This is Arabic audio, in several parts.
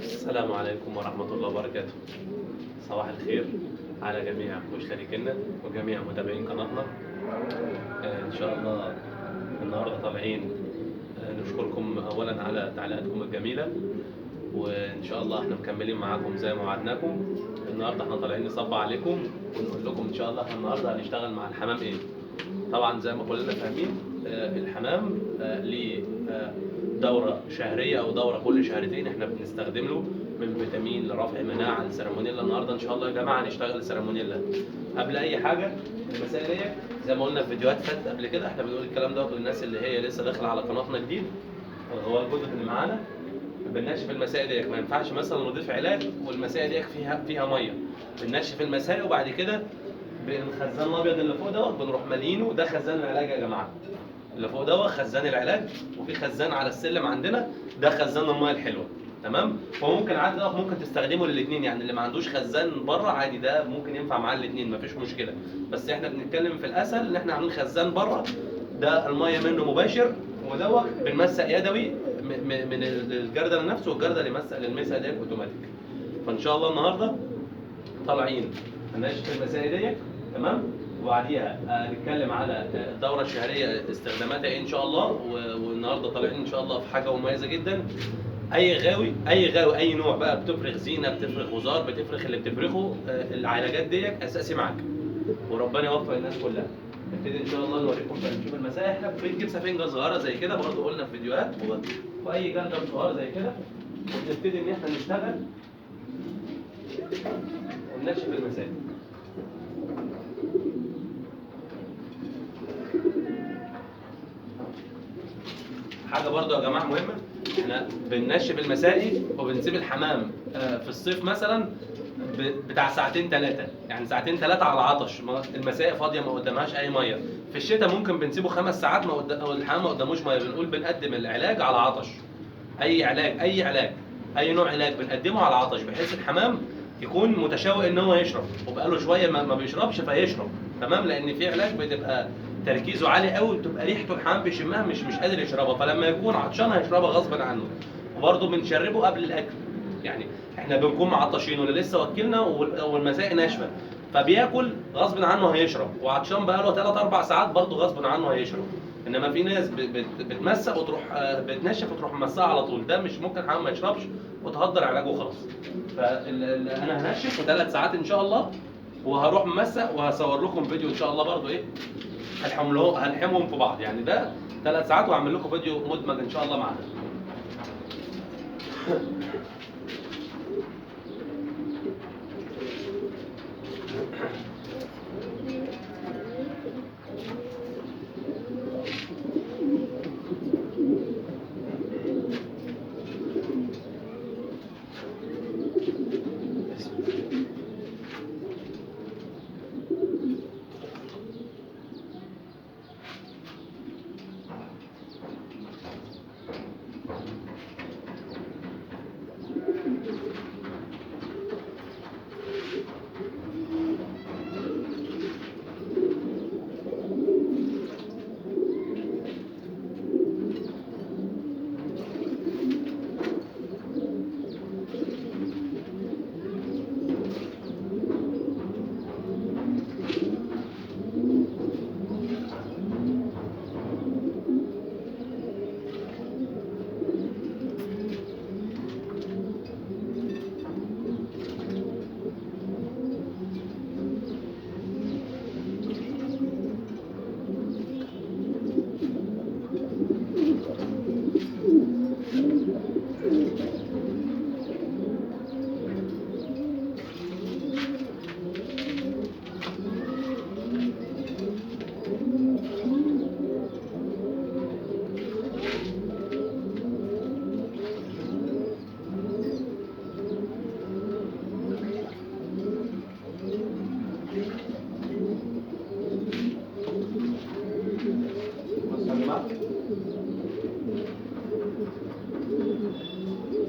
السلام عليكم ورحمة الله وبركاته. صباح الخير على جميع مشتركينا وجميع متابعين قناتنا. إن شاء الله النهارده طالعين نشكركم أولا على تعليقاتكم الجميلة، وإن شاء الله احنا مكملين معاكم زي ما وعدناكم. النهارده احنا طالعين نصب عليكم ونقول لكم إن شاء الله احنا النهارده هنشتغل مع الحمام إيه. طبعا زي ما كلنا فاهمين الحمام ليه دورة شهرية أو دورة كل شهرتين احنا بنستخدم له من فيتامين لرفع مناعة للسالمونيلا. النهارده إن شاء الله يا جماعة هنشتغل السالمونيلا. قبل أي حاجة المسائل دي زي ما قلنا في فيديوهات فاتت قبل كده، احنا بنقول الكلام ده للناس اللي هي لسه داخلة على قناتنا جديد، هو الجزء اللي معانا بننشف المسائل دي. ما ينفعش مثلا نضيف علاج والمسائل دي فيها مية، بننشف المسائل وبعد كده بالخزان الابيض اللي فوق دوت بنروح مالينه. ده خزان العلاج يا جماعه، اللي فوق دوت خزان العلاج، وفي خزان على السلم عندنا ده خزان الميه الحلوه. تمام. وممكن عادي ده ممكن تستخدمه للاثنين، يعني اللي ما عندوش خزان بره عادي ده ممكن ينفع معاه الاثنين مفيش مشكله. بس احنا بنتكلم في الاسهل ان احنا عاملين خزان بره، ده الميه منه مباشر، ودوت بنمسق يدوي من الجردل نفسه، والجردل يمسق للمسقه ديت اوتوماتيك. فان شاء الله النهارده طالعين هننشف المسائل ديت. تمام. وبعديها نتكلم على الدوره الشهريه استخداماتها ايه ان شاء الله. والنهارده طالعين ان شاء الله في حاجه مميزه جدا. اي غاوي اي نوع بقى بتفرخ زينه، بتفرخ غزار، بتفرخ اللي بتفرخه، العلاجات ديت اساسي معاك، وربنا يوفق الناس كلها. نبتدي ان شاء الله نوريكم بقى نشوف المسائل. احنا بنجيب سفنجه صغيره زي كده برضه قلنا في فيديوهات، واي جردل صغيره زي كده، وبنبتدي ان احنا نشتغل وننشف المسائل. حاجه برضه يا جماعه مهمه، احنا بننشف المسائل وبنسيب الحمام في الصيف مثلا بتاع ساعتين ثلاثه، يعني ساعتين ثلاثه على عطش، المسائل فاضيه ما قدامهاش اي ميه. في الشتاء ممكن بنسيبه 5 ساعات الحمام ما قداموش ميه. بنقول بنقدم العلاج على عطش، اي علاج اي نوع علاج بنقدمه على عطش، بحيث الحمام يكون متشوق ان هو يشرب وبقاله شويه ما بيشربش فيشرب. تمام. لان في علاج بتبقى تركيزه عالي قوي، بتبقى ريحته الحمام بيشمها مش قادر يشربها، فلما يكون عطشان هيشربها غصب عنه. وبرضه بنشربه قبل الاكل، يعني احنا بنكون معطشين ولا لسه واكلنا والمساء ناشفه، فبياكل غصب عنه هيشرب، وعطشان بقى له 3 4 ساعات برضه غصب عنه هيشرب. انما في ناس بتمسك وتروح بتنشف وتروح ممسكه على طول، ده مش ممكن الحمام ما يشربش وتهدر علاجه وخلاص. فانا هنشف في 3 ساعات ان شاء الله، وهروح ممسك وهصور لكم فيديو ان شاء الله برضه ايه هنحمهم في بعض، يعني ده 3 ساعات وهعمل لكم فيديو مدمج ان شاء الله معانا.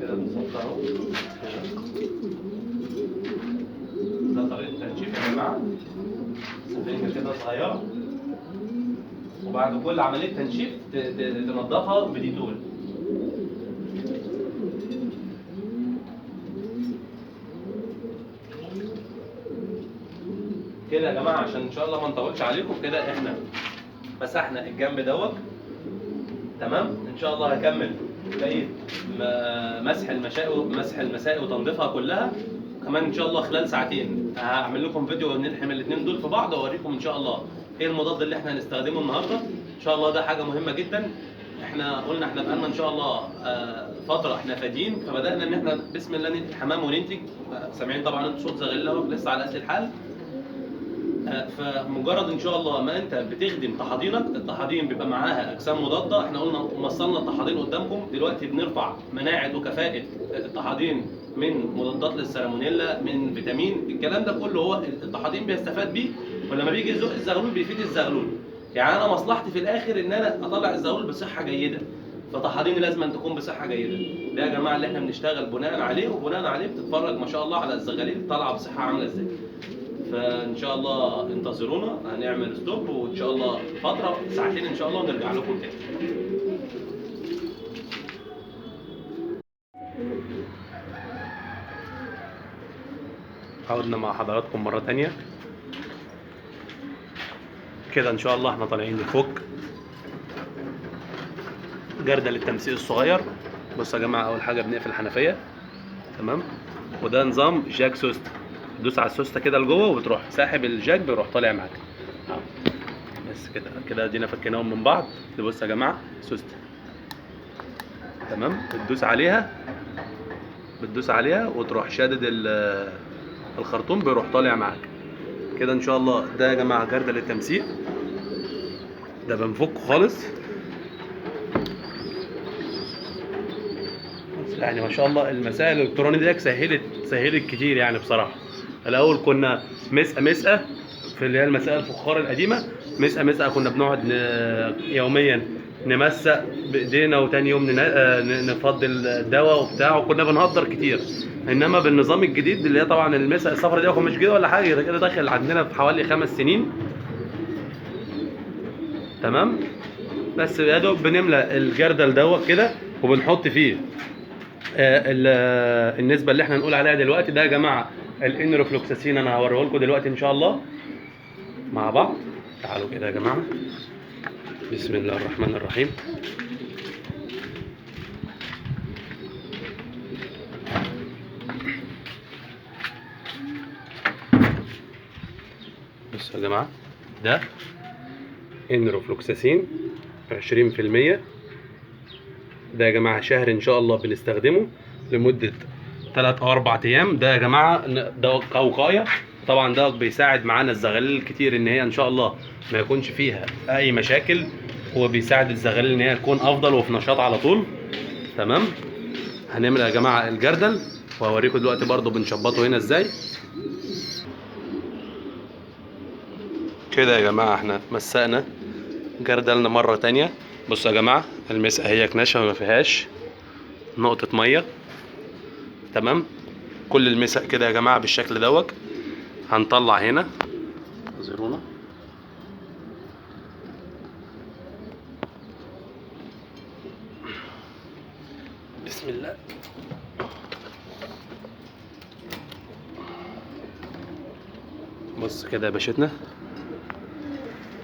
كده بالظبط اهو. ده طريقه تنشيف يا جماعه، سفنجه كده صغيره، وبعد كل عمليه تنشيف تنضفها بديتول. يا جماعه عشان ان شاء الله ما نطولش عليكم كده، احنا مسحنا الجنب دوت تمام. ان شاء الله هكمل بقيه مسح المسائي وتنظيفها كلها كمان ان شاء الله. خلال ساعتين هعمل لكم فيديو نلحم الاثنين دول في بعض واوريكم ان شاء الله ايه المضاد اللي احنا هنستخدمه النهارده ان شاء الله. ده حاجه مهمه جدا. احنا قلنا احنا بقالنا ان شاء الله فتره احنا فاضيين، فبدانا ان احنا بسم الله ننتج حمام وننتج. سامعين طبعا انتوا صوت زغلول اهو لسه على قد الحال. فمجرد ان شاء الله ما انت بتخدم طحادينك، الطحادين بيبقى معاها اجسام مضاده. احنا قلنا وصلنا الطحادين قدامكم دلوقتي، بنرفع مناعه وكفاءه الطحادين من مضادات للسالمونيلا، من فيتامين، الكلام ده كله هو الطحادين بيستفاد بيه. ولما بيجي يزق الزغلول بيفيد الزغلول. يعني انا مصلحتي في الاخر ان انا اطلع الزغلول بصحه جيده، فطحاديني لازم أن تكون بصحه جيده. ده يا جماعه اللي احنا بنشتغل بناء عليه، وبناء عليه بتتفرج ما شاء الله على الزغاليل طالعه بصحه عامله ازاي. فان شاء الله انتظرونا، هنعمل ستوب وان شاء الله فتره ساعتين ان شاء الله ونرجع لكم تاني. عودنا مع حضراتكم مره تانية كده. ان شاء الله احنا طالعين نفك جردل التمسيق الصغير. بصوا يا جماعه، اول حاجه بنقفل الحنفيه تمام، وده نظام جاك سوست. تدوس على السوسته كده لجوه وبتروح ساحب الجاك، بيروح طالع معاك اهو. بس كده ادينا فكيناهم من بعض. بصوا يا جماعه سوسته تمام، بتدوس عليها وتروح شادد الخرطوم، بيروح طالع معاك كده ان شاء الله. ده يا جماعه جردل التمسيق، ده بنفكه خالص. يعني ما شاء الله المسائل الالكترونيه دي سهلت كتير يعني بصراحه. الاول كنا مسقه في اللي هي المسائل الفخار القديمه، مسقه كنا بنقعد يوميا نمسق بايدينا، وتاني يوم نفضي الدواء وبتاع، وكنا بنهدر كتير. انما بالنظام الجديد اللي هي طبعا المسق الصفرا دي مش جديده ولا حاجه، كده داخل عندنا في حوالي 5 سنين تمام. بس يا دوب بنملى الجردل دوت كده وبنحط فيه النسبه اللي احنا نقول عليها دلوقتي. ده يا جماعه الانروفلوكساسين، انا هوريه لكم دلوقتي ان شاء الله مع بعض. تعالوا كده يا جماعه، بسم الله الرحمن الرحيم. بصوا يا جماعه، ده انروفلوكساسين 20%. ده يا جماعه شهر ان شاء الله بنستخدمه لمده 3 أو 4 ايام. ده يا جماعه ده كوقايه طبعا، ده بيساعد معانا الزغاليل كتير ان هي ان شاء الله ما يكونش فيها اي مشاكل، وبيساعد الزغاليل ان هي تكون افضل وفي نشاط على طول تمام. هنعمل يا جماعه الجردل وهوريكم دلوقتي برضو بنشبطه هنا ازاي. كده يا جماعه احنا مسقنا جردلنا مره تانية. بصوا يا جماعه المسقه هي ناشفه ما فيهاش نقطه ميه تمام. كل المسق كده يا جماعه بالشكل دوت. هنطلع هنا زيرونا بسم الله. بص كده يا باشتنا،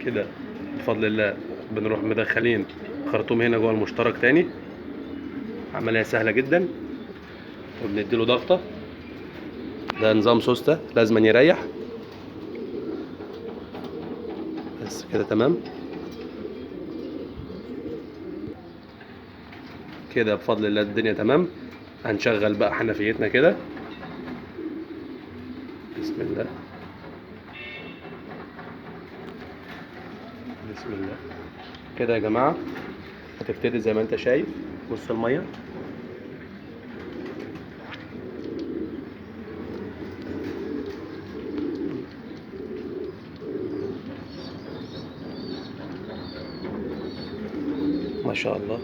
كده بفضل الله بنروح مدخلين خرطوم هنا جوه المشترك تاني. عملية سهلة جدا، وبنديله ضغطة. ده نظام سوسته لازم يريح. بس كده تمام كده بفضل الله الدنيا تمام. هنشغل بقى حنفيتنا كده بسم الله. بسم الله كده يا جماعة. هتبتدي زي ما انت شايف، بص المية ما شاء الله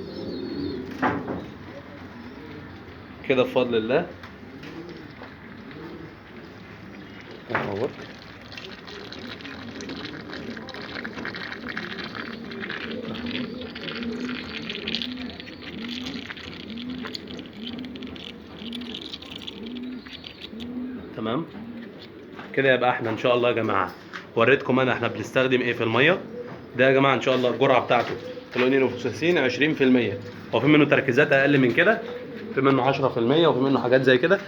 كده بفضل الله اهو. تمام كده يبقى احنا ان شاء الله يا جماعه وريتكم انا احنا بنستخدم ايه في الميه. ده يا جماعه ان شاء الله الجرعه بتاعته كلونين وفوسفين 20%. هو في منه تركيزات اقل من كده، في منه 10% وفي منه حاجات زي كده.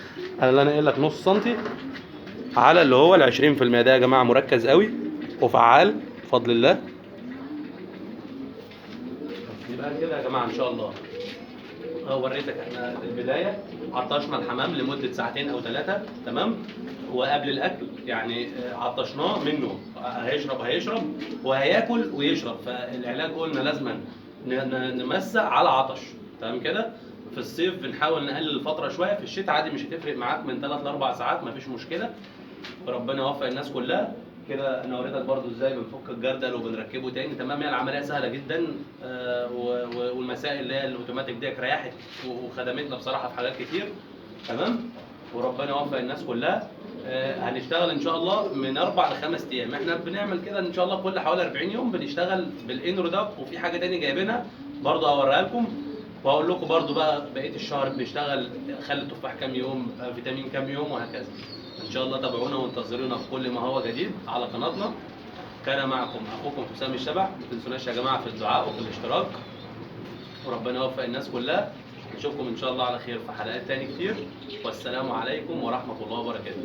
انا اللي انا قايل لك نص سنتي على اللي هو ال 20%. ده يا جماعه مركز قوي وفعال بفضل الله. يبقى كده يا جماعه ان شاء الله وريتك احنا في البدايه عطشنا الحمام لمده ساعتين او 3، تمام. وقبل الاكل يعني عطشناه منه، هيشرب وهياكل ويشرب. فالعلاج قلنا لازم نمسع على عطش، تمام كده. في الصيف بنحاول نقلل الفتره شويه، في الشتاء عادي مش هتفرق معاك من 3 ل 4 ساعات مفيش مشكله. وربنا يوفق الناس كلها. كده انا وريتك برضو ازاي بنفك الجردل وبنركبه تاني، تمام. هي العمليه سهله جدا، والمسائل اللي هي الاوتوماتيك دي ريحت وخدمتنا بصراحه في حاجات كتير، تمام. وربنا يوفق الناس كلها. هنشتغل ان شاء الله من 4 ل 5 ايام. احنا بنعمل كده ان شاء الله كل حوالي 40 يوم بنشتغل بالانرو ده. وفي حاجه تاني جايبينها برضو هوريها لكم، وهقول لكم برضو بقى بقيه الشهر بنشتغل خل التفاح كام يوم، فيتامين كام يوم، وهكذا. ان شاء الله تابعونا وانتظرونا في كل ما هو جديد على قناتنا. كان معكم اخوكم حسام الشبح. ما تنسوناش يا جماعه في الدعاء وفي الاشتراك، وربنا يوفق الناس كلها. نشوفكم ان شاء الله على خير في حلقات تاني كتير، والسلام عليكم ورحمه الله وبركاته.